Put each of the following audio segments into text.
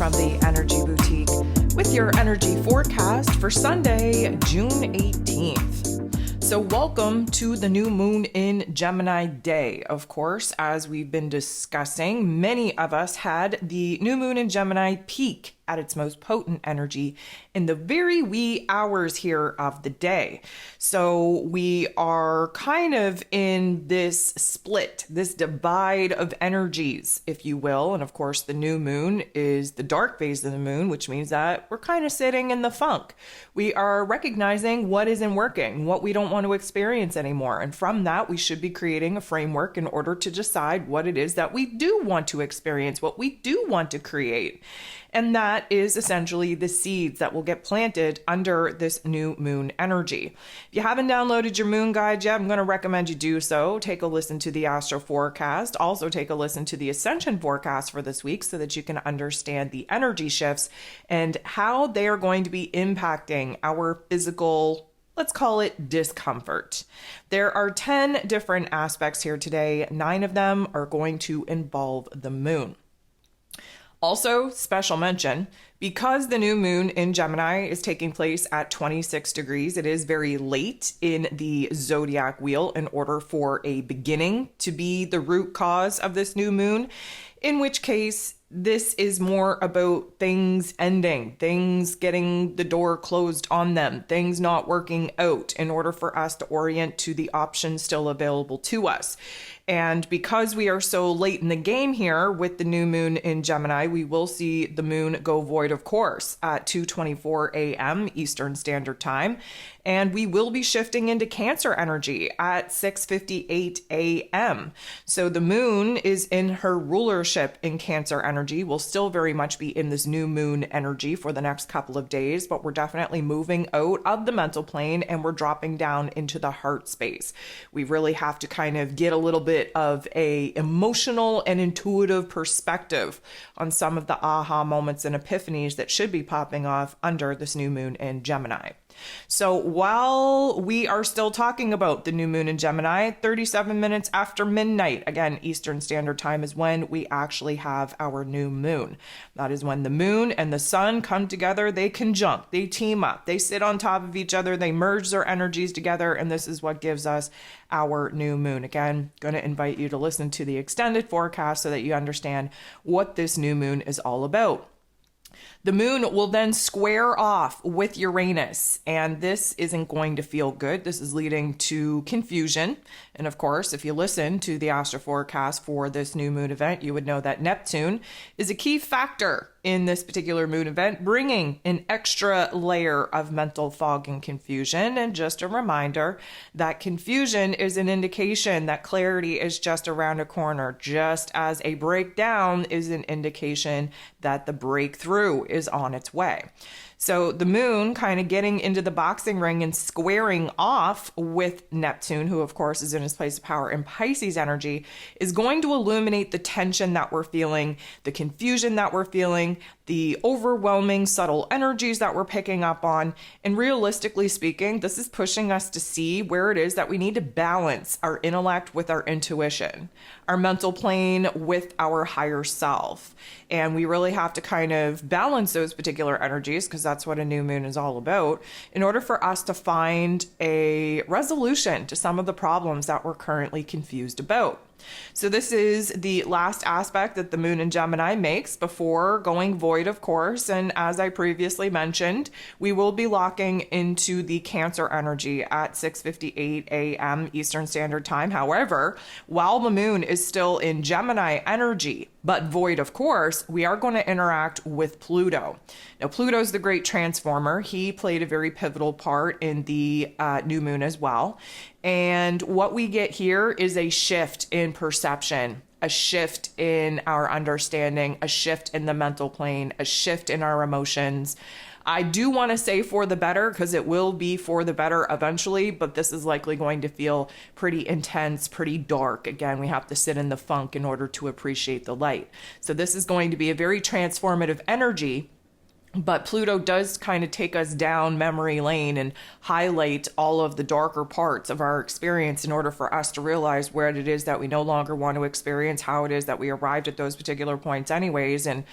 from the Energy Boutique with your energy forecast for Sunday, June 18th. So welcome to the new moon in Gemini day. Of course, as we've been discussing, many of us had the new moon in Gemini peak at its most potent energy in the very wee hours here of the day. So we are kind of in this split, this divide of energies, if you will. And of course, the new moon is the dark phase of the moon, which means that we're kind of sitting in the funk. We are recognizing what isn't working, what we don't want to experience anymore. And from that, we should be creating a framework in order to decide what it is that we do want to experience, what we do want to create. And that is essentially the seeds that will get planted under this new moon energy. If you haven't downloaded your moon guide yet, I'm going to recommend you do so. Take a listen to the astro forecast. Also take a listen to the ascension forecast for this week so that you can understand the energy shifts and how they are going to be impacting our physical, let's call it, discomfort. There are 10 different aspects here today. 9 of them are going to involve the moon. Also, special mention, because the new moon in Gemini is taking place at 26 degrees, it is very late in the zodiac wheel in order for a beginning to be the root cause of this new moon, in which case this is more about things ending, things getting the door closed on them, things not working out in order for us to orient to the options still available to us. And because we are so late in the game here with the new moon in Gemini, we will see the moon go void, of course, at 2:24 a.m. Eastern Standard Time. And we will be shifting into Cancer energy at 6:58 a.m. So the moon is in her rulership in Cancer energy. We'll still very much be in this new moon energy for the next couple of days, but we're definitely moving out of the mental plane and we're dropping down into the heart space. We really have to kind of get a little bit of a emotional and intuitive perspective on some of the aha moments and epiphanies that should be popping off under this new moon in Gemini. So while we are still talking about the new moon in Gemini, 37 minutes after midnight, again, Eastern Standard Time is when we actually have our new moon. That is when the moon and the sun come together, they conjunct, they team up, they sit on top of each other, they merge their energies together, and this is what gives us our new moon. Again, going to invite you to listen to the extended forecast so that you understand what this new moon is all about. The moon will then square off with Uranus, and this isn't going to feel good. This is leading to confusion. And of course, if you listen to the astro forecast for this new moon event, you would know that Neptune is a key factor in this particular moon event, bringing an extra layer of mental fog and confusion. And just a reminder that confusion is an indication that clarity is just around a corner, just as a breakdown is an indication that the breakthrough is on its way. So the moon kind of getting into the boxing ring and squaring off with Neptune, who of course is in his place of power in Pisces energy, is going to illuminate the tension that we're feeling, the confusion that we're feeling, the overwhelming subtle energies that we're picking up on. And realistically speaking, this is pushing us to see where it is that we need to balance our intellect with our intuition, our mental plane with our higher self. And we really have to kind of balance those particular energies, because that's what a new moon is all about, in order for us to find a resolution to some of the problems that we're currently confused about. So this is the last aspect that the moon in Gemini makes before going void, of course. And as I previously mentioned, we will be locking into the Cancer energy at 6:58 a.m. Eastern Standard Time. However, while the moon is still in Gemini energy, but void, of course, we are going to interact with Pluto. Now, Pluto's the great transformer. He played a very pivotal part in the new moon as well. And what we get here is a shift in perception, a shift in our understanding, a shift in the mental plane, a shift in our emotions. I do want to say for the better, because it will be for the better eventually, but this is likely going to feel pretty intense, pretty dark. Again, we have to sit in the funk in order to appreciate the light. So this is going to be a very transformative energy But Pluto does kind of take us down memory lane and highlight all of the darker parts of our experience in order for us to realize where it is that we no longer want to experience, how it is that we arrived at those particular points anyways, and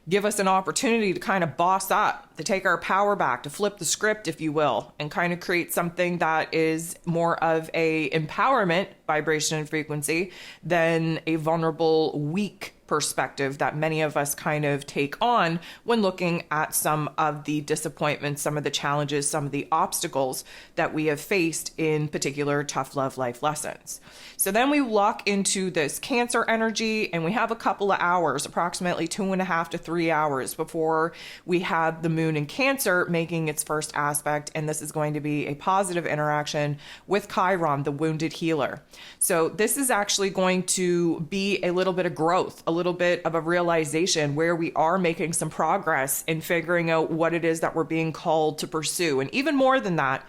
give us an opportunity to kind of boss up, to take our power back, to flip the script, if you will, and kind of create something that is more of a empowerment vibration and frequency than a vulnerable, weak perspective that many of us kind of take on when looking at some of the disappointments, some of the challenges, some of the obstacles that we have faced in particular tough love life lessons. So then we lock into this Cancer energy, and we have a couple of hours, approximately 2.5 to 3 hours before we have the moon in Cancer making its first aspect. And this is going to be a positive interaction with Chiron, the wounded healer. So this is actually going to be a little bit of growth, a little bit of a realization where we are making some progress in figuring out what it is that we're being called to pursue. And even more than that,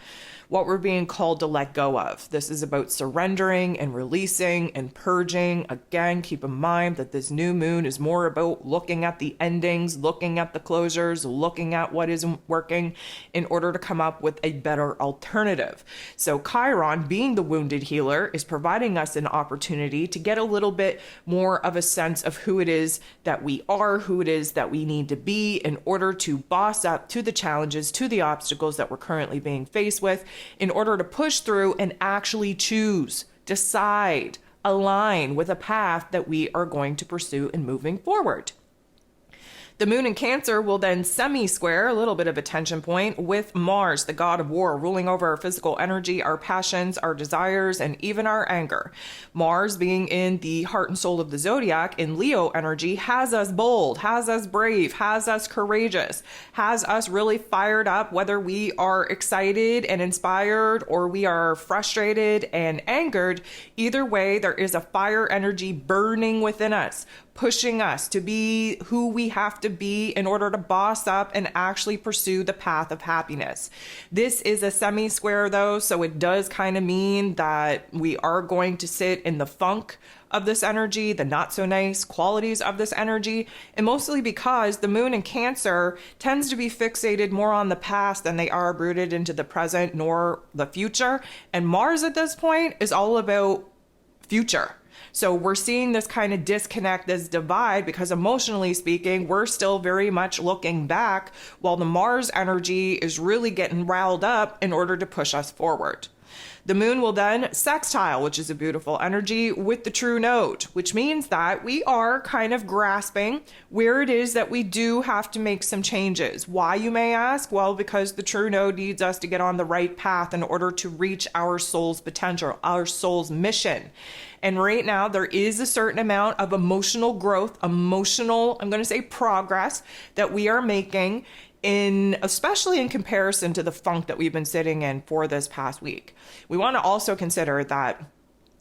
what we're being called to let go of. This is about surrendering and releasing and purging. Again, keep in mind that this new moon is more about looking at the endings, looking at the closures, looking at what isn't working in order to come up with a better alternative. So Chiron, being the wounded healer, is providing us an opportunity to get a little bit more of a sense of who it is that we are, who it is that we need to be in order to boss up to the challenges, to the obstacles that we're currently being faced with, in order to push through and actually choose, decide, align with a path that we are going to pursue in moving forward. The moon in Cancer will then semi-square, a little bit of a tension point, with Mars, the god of war, ruling over our physical energy, our passions, our desires, and even our anger. Mars, being in the heart and soul of the zodiac in Leo energy, has us bold, has us brave, has us courageous, has us really fired up, whether we are excited and inspired or we are frustrated and angered. Either way, there is a fire energy burning within us, pushing us to be who we have to be in order to boss up and actually pursue the path of happiness. This is a semi-square though, so it does kind of mean that we are going to sit in the funk of this energy, the not so nice qualities of this energy, and mostly because the moon in Cancer tends to be fixated more on the past than they are rooted into the present nor the future. And Mars at this point is all about future. So we're seeing this kind of disconnect, this divide, because emotionally speaking, we're still very much looking back while the Mars energy is really getting riled up in order to push us forward. The moon will then sextile, which is a beautiful energy, with the true node, which means that we are kind of grasping where it is that we do have to make some changes. Why, you may ask? Well, because the true node needs us to get on the right path in order to reach our soul's potential, our soul's mission. And right now, there is a certain amount of emotional growth, emotional, I'm going to say progress, that we are making especially in comparison to the funk that we've been sitting in for this past week. We want to also consider that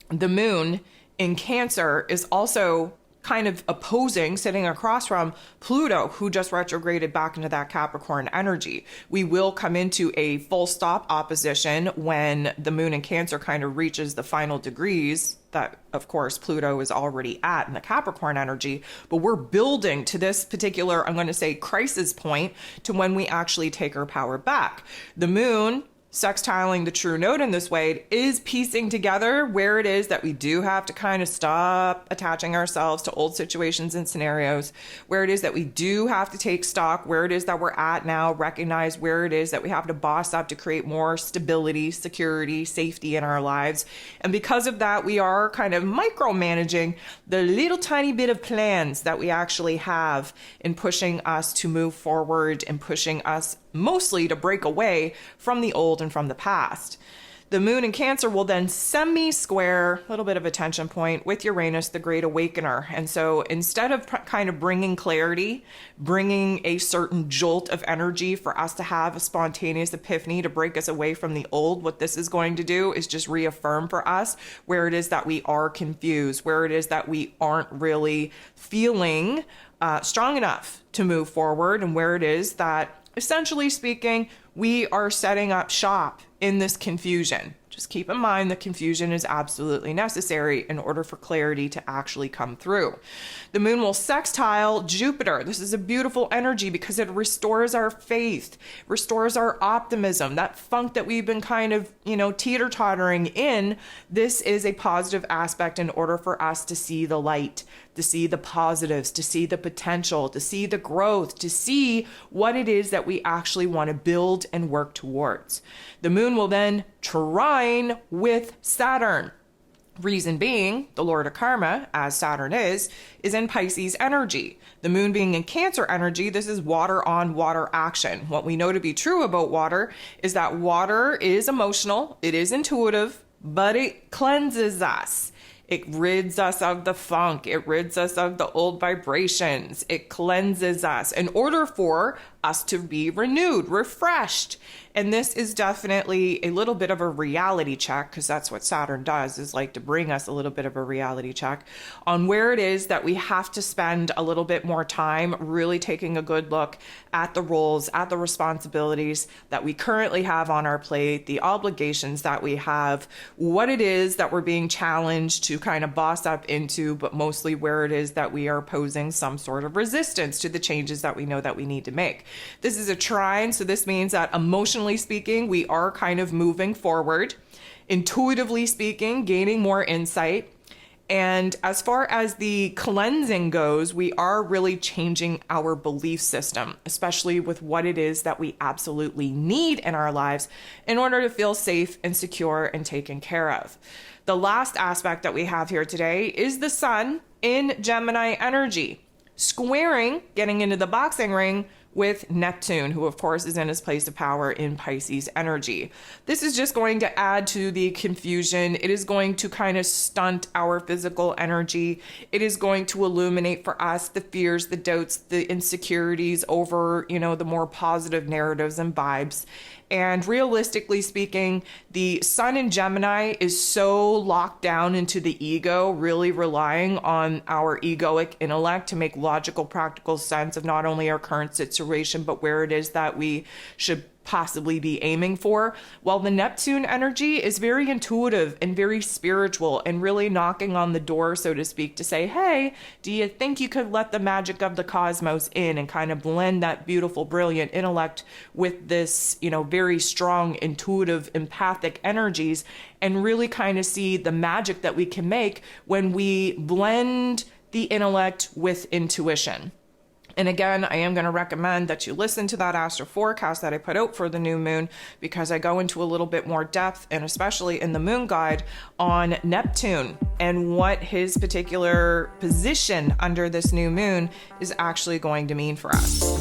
the moon in Cancer is also kind of opposing, sitting across from Pluto, who just retrograded back into that Capricorn energy. We will come into a full stop opposition when the moon in Cancer kind of reaches the final degrees that, of course, Pluto is already at in the Capricorn energy, but we're building to this particular, I'm going to say, crisis point to when we actually take our power back. The moon sextiling the true node in this way is piecing together where it is that we do have to kind of stop attaching ourselves to old situations and scenarios, where it is that we do have to take stock, where it is that we're at now, recognize where it is that we have to boss up to create more stability, security, safety in our lives. And because of that, we are kind of micromanaging the little tiny bit of plans that we actually have in pushing us to move forward and pushing us mostly to break away from the old and from the past. The moon in Cancer will then semi-square, a little bit of a tension point, with Uranus, the Great Awakener. And so instead of kind of bringing clarity, bringing a certain jolt of energy for us to have a spontaneous epiphany to break us away from the old, what this is going to do is just reaffirm for us where it is that we are confused, where it is that we aren't really feeling strong enough to move forward, and where it is that, essentially speaking, we are setting up shop in this confusion. Just keep in mind that confusion is absolutely necessary in order for clarity to actually come through. The moon will sextile Jupiter. This is a beautiful energy because it restores our faith, restores our optimism, that funk that we've been kind of, teeter-tottering in. This is a positive aspect in order for us to see the light, to see the positives, to see the potential, to see the growth, to see what it is that we actually want to build and work towards. The moon will then trine with Saturn. Reason being, the Lord of Karma, as Saturn is in Pisces energy. The moon being in Cancer energy, this is water on water action. What we know to be true about water is that water is emotional, it is intuitive, but it cleanses us. It rids us of the funk. It rids us of the old vibrations. It cleanses us in order for us to be renewed, refreshed. And this is definitely a little bit of a reality check, because that's what Saturn does, is like to bring us a little bit of a reality check on where it is that we have to spend a little bit more time really taking a good look at the roles, at the responsibilities that we currently have on our plate, the obligations that we have, what it is that we're being challenged to kind of boss up into, but mostly where it is that we are posing some sort of resistance to the changes that we know that we need to make. This is a trine, so this means that emotionally speaking, we are kind of moving forward. Intuitively speaking, gaining more insight. And as far as the cleansing goes, we are really changing our belief system, especially with what it is that we absolutely need in our lives in order to feel safe and secure and taken care of. The last aspect that we have here today is the sun in Gemini energy, squaring, getting into the boxing ring, with Neptune, who of course is in his place of power in Pisces energy. This is just going to add to the confusion. It is going to kind of stunt our physical energy. It is going to illuminate for us the fears, the doubts, the insecurities over, the more positive narratives and vibes. And realistically speaking, the sun in Gemini is so locked down into the ego, really relying on our egoic intellect to make logical, practical sense of not only our current situation, but where it is that we should possibly be aiming for. While the Neptune energy is very intuitive and very spiritual and really knocking on the door, so to speak, to say, hey, do you think you could let the magic of the cosmos in and kind of blend that beautiful, brilliant intellect with this, very strong, intuitive, empathic energies and really kind of see the magic that we can make when we blend the intellect with intuition. And again, I am going to recommend that you listen to that astro forecast that I put out for the new moon, because I go into a little bit more depth, and especially in the moon guide, on Neptune and what his particular position under this new moon is actually going to mean for us.